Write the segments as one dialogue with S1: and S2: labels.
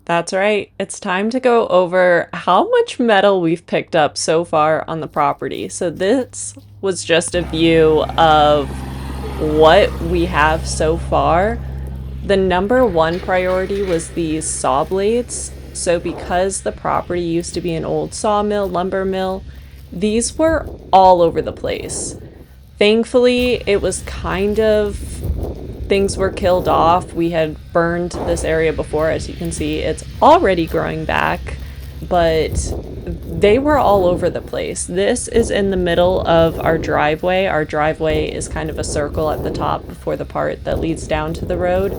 S1: That's right. It's time to go over how much metal we've picked up so far on the property. So this was just a view of what we have so far. The number one priority was these saw blades. So because the property used to be an old sawmill, lumber mill, these were all over the place. Thankfully, it was kind of things were killed off. We had burned this area before. As you can see, it's already growing back, but they were all over the place. This is in the middle of our driveway. Our driveway is kind of a circle at the top before the part that leads down to the road.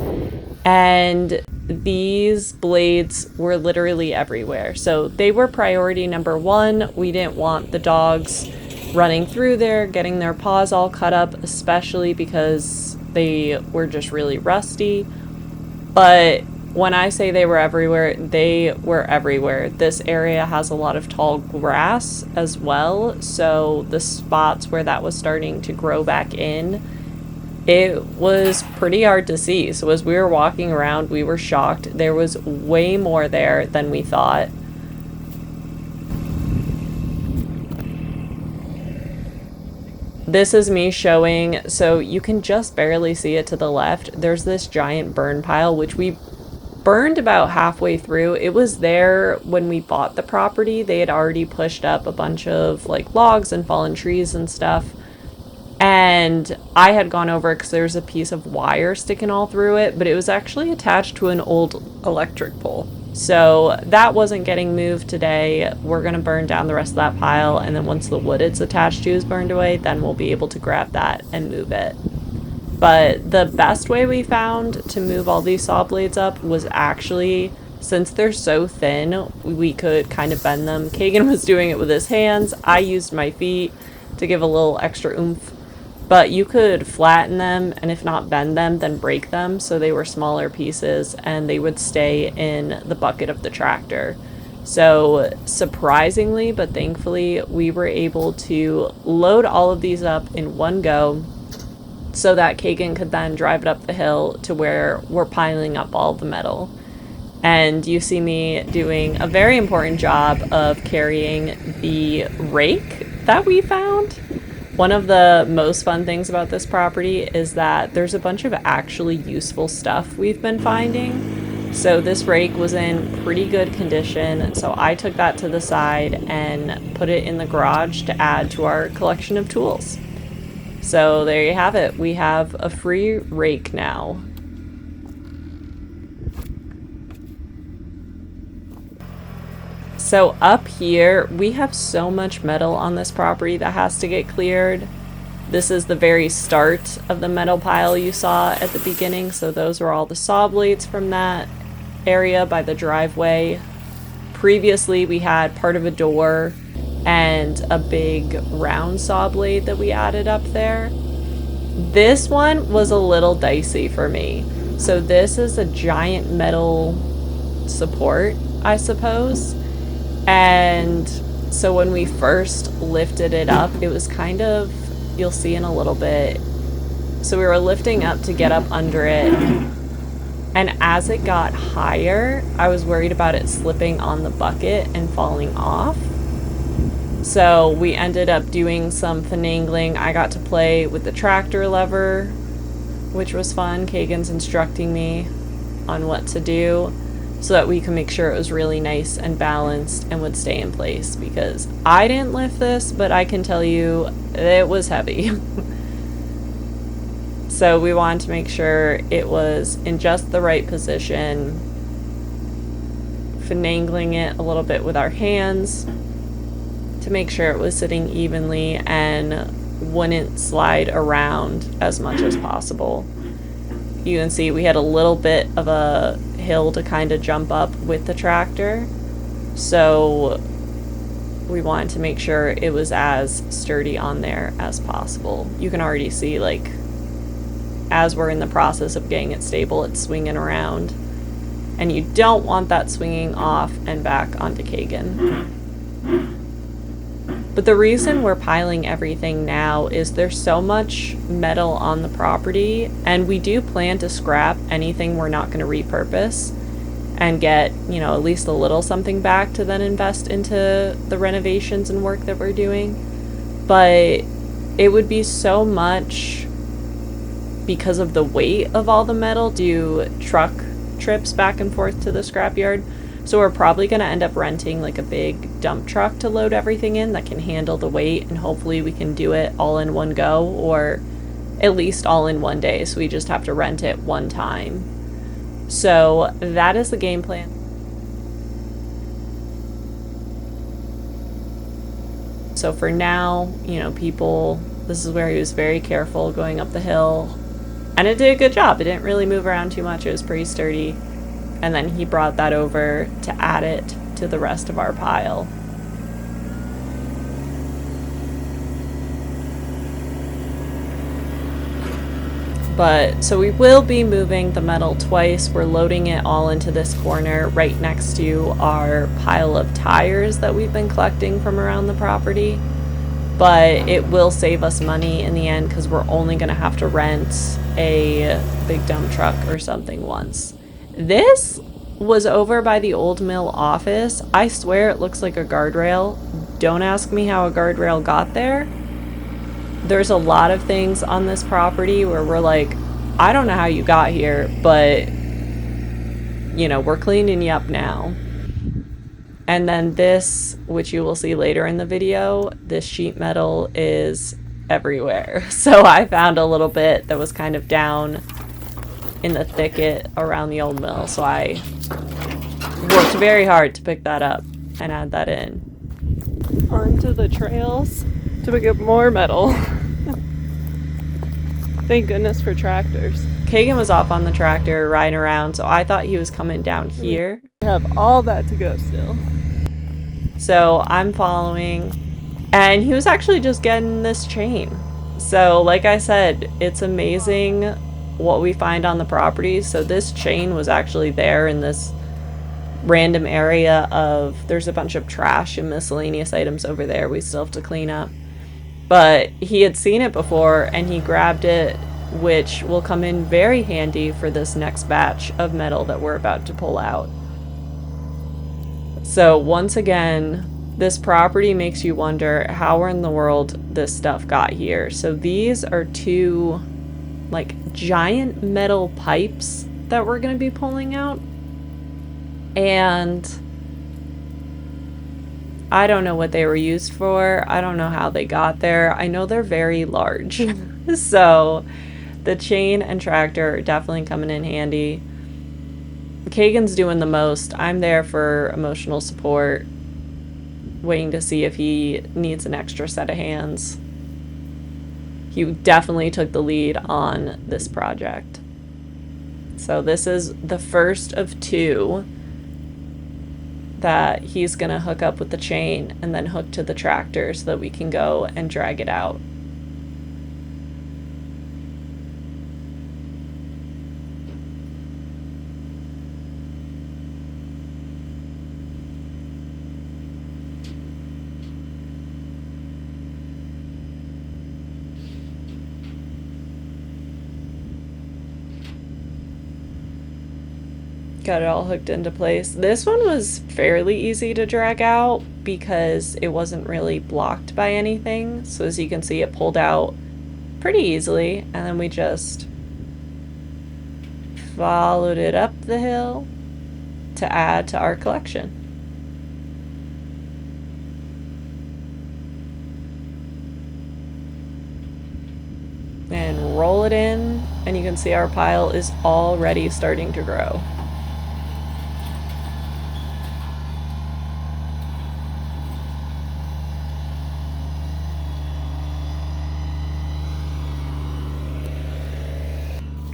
S1: And these blades were literally everywhere. So they were priority number one. We didn't want the dogs running through there, getting their paws all cut up, especially because they were just really rusty. But when I say they were everywhere, they were everywhere. This area has a lot of tall grass as well, so the spots where that was starting to grow back in, it was pretty hard to see. So as we were walking around, we were shocked. There was way more there than we thought. This is me showing, so you can just barely see it to the left. There's this giant burn pile, which we burned about halfway through. It was there when we bought the property. They had already pushed up a bunch of like logs and fallen trees and stuff. And I had gone over because there's a piece of wire sticking all through it, but it was actually attached to an old electric pole. So that wasn't getting moved today. We're going to burn down the rest of that pile, and then once the wood it's attached to is burned away, then we'll be able to grab that and move it. But the best way we found to move all these saw blades up was actually, since they're so thin, we could kind of bend them. Kagan was doing it with his hands. I used my feet to give a little extra oomph. But you could flatten them, and if not bend them, then break them so they were smaller pieces and they would stay in the bucket of the tractor. So surprisingly, but thankfully, we were able to load all of these up in one go so that Kagan could then drive it up the hill to where we're piling up all the metal. And you see me doing a very important job of carrying the rake that we found. One of the most fun things about this property is that there's a bunch of actually useful stuff we've been finding. So this rake was in pretty good condition, so I took that to the side and put it in the garage to add to our collection of tools. So there you have it. We have a free rake now. So up here, we have so much metal on this property that has to get cleared. This is the very start of the metal pile you saw at the beginning. So those were all the saw blades from that area by the driveway. Previously, we had part of a door and a big round saw blade that we added up there. This one was a little dicey for me. So this is a giant metal support, I suppose. And so when we first lifted it up, it was kind of, you'll see in a little bit. So we were lifting up to get up under it. And as it got higher, I was worried about it slipping on the bucket and falling off. So we ended up doing some finagling. I got to play with the tractor lever, which was fun. Kagan's instructing me on what to do, so that we can make sure it was really nice and balanced and would stay in place, because I didn't lift this, but I can tell you it was heavy. So we wanted to make sure it was in just the right position, finagling it a little bit with our hands to make sure it was sitting evenly and wouldn't slide around as much as possible. You can see we had a little bit of a hill to kind of jump up with the tractor, so we wanted to make sure it was as sturdy on there as possible. You can already see, like, as we're in the process of getting it stable, it's swinging around, and you don't want that swinging off and back onto Kagan. But the reason we're piling everything now is there's so much metal on the property, and we do plan to scrap anything we're not going to repurpose. and get, you know, at least a little something back to then invest into the renovations and work that we're doing. But it would be so much because of the weight of all the metal, do truck trips back and forth to the scrapyard. So we're probably going to end up renting like a big dump truck to load everything in that can handle the weight, and hopefully we can do it all in one go, or at least all in one day, so we just have to rent it one time. So that is the game plan. So for now, you know, this is where he was very careful going up the hill, and it did a good job. It didn't really move around too much. It was pretty sturdy. And then he brought that over to add it to the rest of our pile. But so we will be moving the metal twice. We're loading it all into this corner right next to our pile of tires that we've been collecting from around the property. But it will save us money in the end because we're only going to have to rent a big dump truck or something once. This was over by the old mill office. I swear it looks like a guardrail. Don't ask me how a guardrail got there. There's a lot of things on this property where we're like, I don't know how you got here, but, you know, we're cleaning you up now. And then this, which you will see later in the video, this sheet metal is everywhere. So I found a little bit that was kind of down in the thicket around the old mill. So I worked very hard to pick that up and add that in. Onto the trails to pick up more metal. Thank goodness for tractors. Kagan was off on the tractor riding around, so I thought he was coming down here. We have all that to go still. So I'm following, and he was actually just getting this chain. So like I said, it's amazing what we find on the property. So this chain was actually there in this random area of, there's a bunch of trash and miscellaneous items over there we still have to clean up. But he had seen it before and he grabbed it, which will come in very handy for this next batch of metal that we're about to pull out. So once again, this property makes you wonder how in the world this stuff got here. So these are two like giant metal pipes that we're going to be pulling out. And I don't know what they were used for. I don't know how they got there. I know they're very large. So the chain and tractor are definitely coming in handy. Kagan's doing the most. I'm there for emotional support, waiting to see if he needs an extra set of hands. He definitely took the lead on this project. So this is the first of two that he's going to hook up with the chain and then hook to the tractor so that we can go and drag it out. Got it all hooked into place. This one was fairly easy to drag out because it wasn't really blocked by anything. So as you can see, it pulled out pretty easily, and then we just followed it up the hill to add to our collection. And roll it in, and you can see our pile is already starting to grow.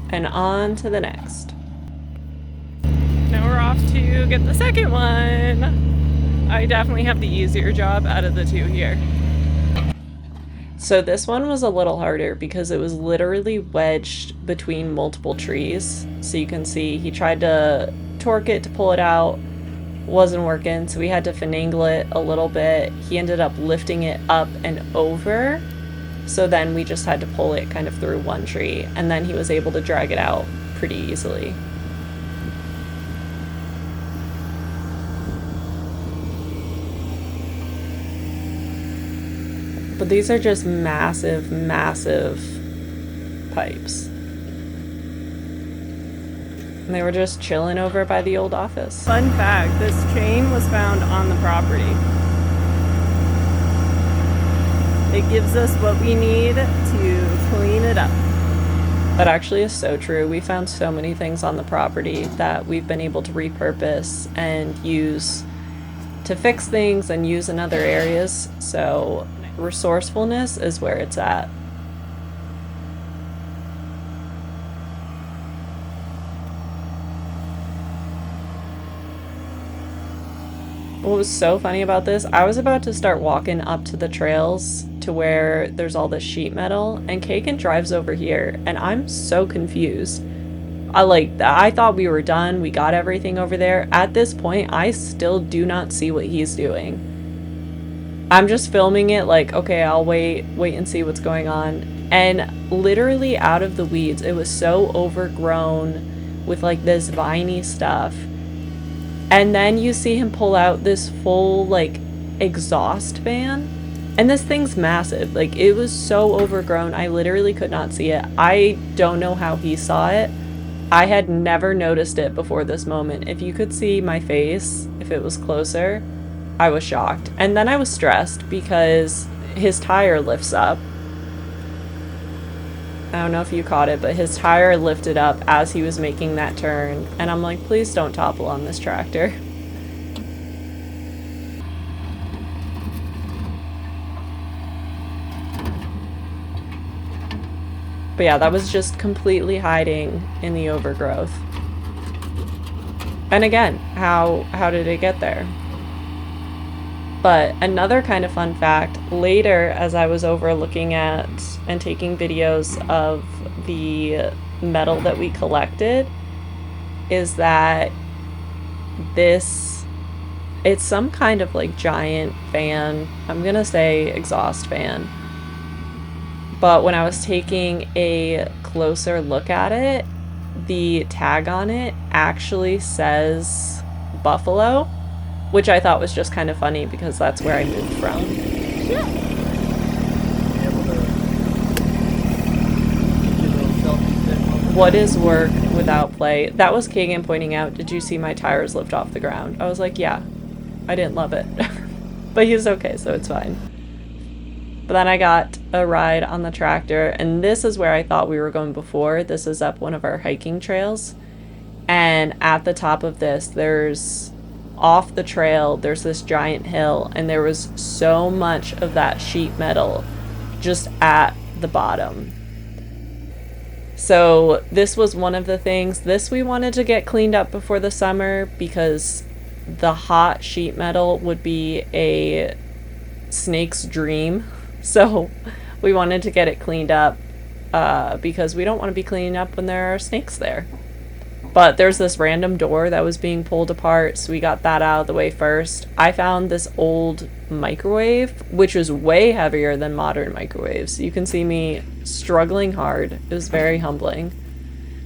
S1: And on to the next. Now we're off to get the second one. I definitely have the easier job out of the two here. So this one was a little harder because it was literally wedged between multiple trees. So you can see he tried to torque it to pull it out, wasn't working, so we had to finagle it a little bit. He ended up lifting it up and over. So then we just had to pull it kind of through one tree, and then he was able to drag it out pretty easily. But these are just massive, massive pipes. And they were just chilling over by the old office. Fun fact, this chain was found on the property. It gives us what we need to clean it up. That actually is so true. We found so many things on the property that we've been able to repurpose and use to fix things and use in other areas. So resourcefulness is where it's at. What was so funny about this, I was about to start walking up to the trails to where there's all this sheet metal, and Kagan drives over here, and I'm so confused. I thought we were done, we got everything over there. At this point, I still do not see what he's doing. I'm just filming it like, okay, I'll wait and see what's going on. And literally out of the weeds, it was so overgrown with like this viney stuff. And then you see him pull out this full, like, exhaust fan. And this thing's massive. Like, it was so overgrown, I literally could not see it. I don't know how he saw it. I had never noticed it before this moment. If you could see my face, if it was closer, I was shocked. And then I was stressed because his tire lifts up. I don't know if you caught it, but his tire lifted up as he was making that turn. And I'm like, please don't topple on this tractor. But yeah, that was just completely hiding in the overgrowth. And again, how did it get there? But another kind of fun fact, later as I was over looking at and taking videos of the metal that we collected, is that it's some kind of like giant fan. I'm gonna say exhaust fan. But when I was taking a closer look at it, the tag on it actually says Buffalo, which I thought was just kind of funny because that's where I moved from. What is work without play? That was Kagan pointing out, did you see my tires lift off the ground? I was like, yeah, I didn't love it. But he's okay, so it's fine. But then I got a ride on the tractor, and this is where I thought we were going before. This is up one of our hiking trails. And at the top of this, off the trail, there's this giant hill, and there was so much of that sheet metal just at the bottom. So this was one of the things. This we wanted to get cleaned up before the summer because the hot sheet metal would be a snake's dream. So we wanted to get it cleaned up because we don't want to be cleaning up when there are snakes there. But there's this random door that was being pulled apart, so we got that out of the way first. I found this old microwave, which was way heavier than modern microwaves. You can see me struggling hard. It was very humbling.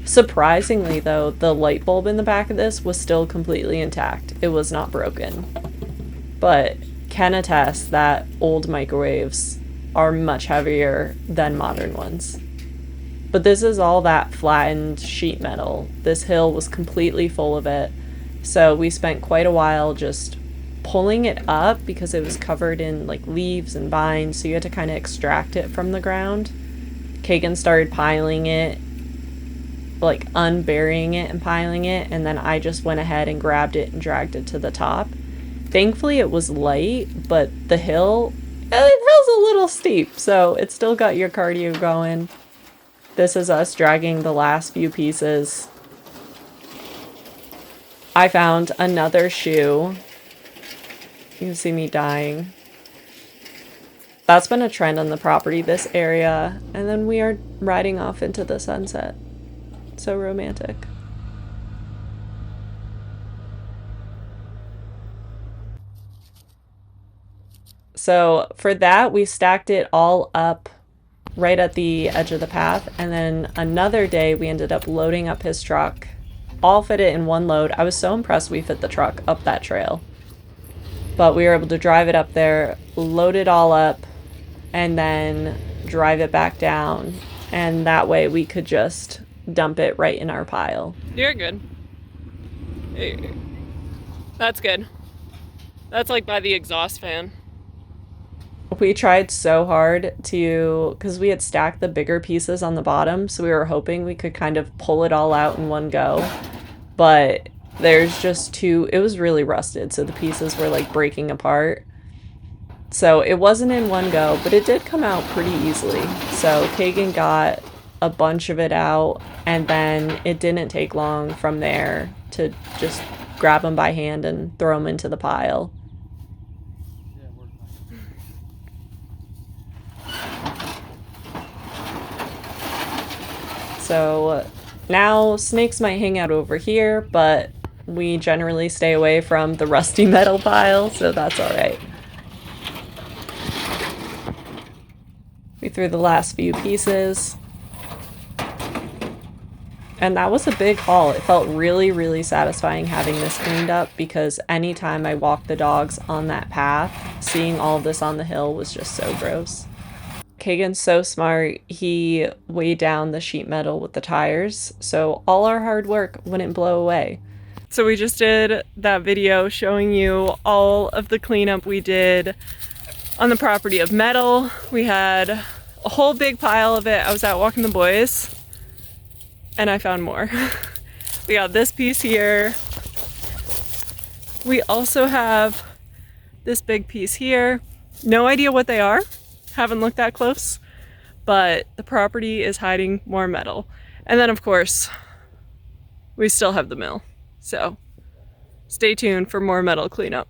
S1: Surprisingly, though, the light bulb in the back of this was still completely intact. It was not broken. But can attest that old microwaves are much heavier than modern ones. But this is all that flattened sheet metal. This hill was completely full of it. So we spent quite a while just pulling it up because it was covered in like leaves and vines. So you had to kind of extract it from the ground. Kagan started piling it, like unburying it and piling it. And then I just went ahead and grabbed it and dragged it to the top. Thankfully it was light, but the hill's a little steep. So it still got your cardio going. This is us dragging the last few pieces. I found another shoe. You can see me dying. That's been a trend on the property, this area. And then we are riding off into the sunset. So romantic. So for that, we stacked it all up right at the edge of the path, and then another day we ended up loading up his truck, all fit it in one load. I was so impressed we fit the truck up that trail, but we were able to drive it up there, load it all up, and then drive it back down. And that way we could just dump it right in our pile.
S2: You're good. That's good. That's like by the exhaust fan.
S1: We tried so hard to, because we had stacked the bigger pieces on the bottom, so we were hoping we could kind of pull it all out in one go. But there's just too, it was really rusted, so the pieces were like breaking apart. So it wasn't in one go, but it did come out pretty easily. So Kagan got a bunch of it out, and then it didn't take long from there to just grab them by hand and throw them into the pile. So now snakes might hang out over here, but we generally stay away from the rusty metal pile, so that's alright. We threw the last few pieces. And that was a big haul. It felt really, really satisfying having this cleaned up, because anytime I walked the dogs on that path, seeing all of this on the hill was just so gross. Kagan's so smart, he weighed down the sheet metal with the tires, so all our hard work wouldn't blow away. So we just did that video showing you all of the cleanup we did on the property of metal. We had a whole big pile of it. I was out walking the boys, and I found more. We got this piece here. We also have this big piece here. No idea what they are. Haven't looked that close, but the property is hiding more metal. And then of course, we still have the mill. So stay tuned for more metal cleanup.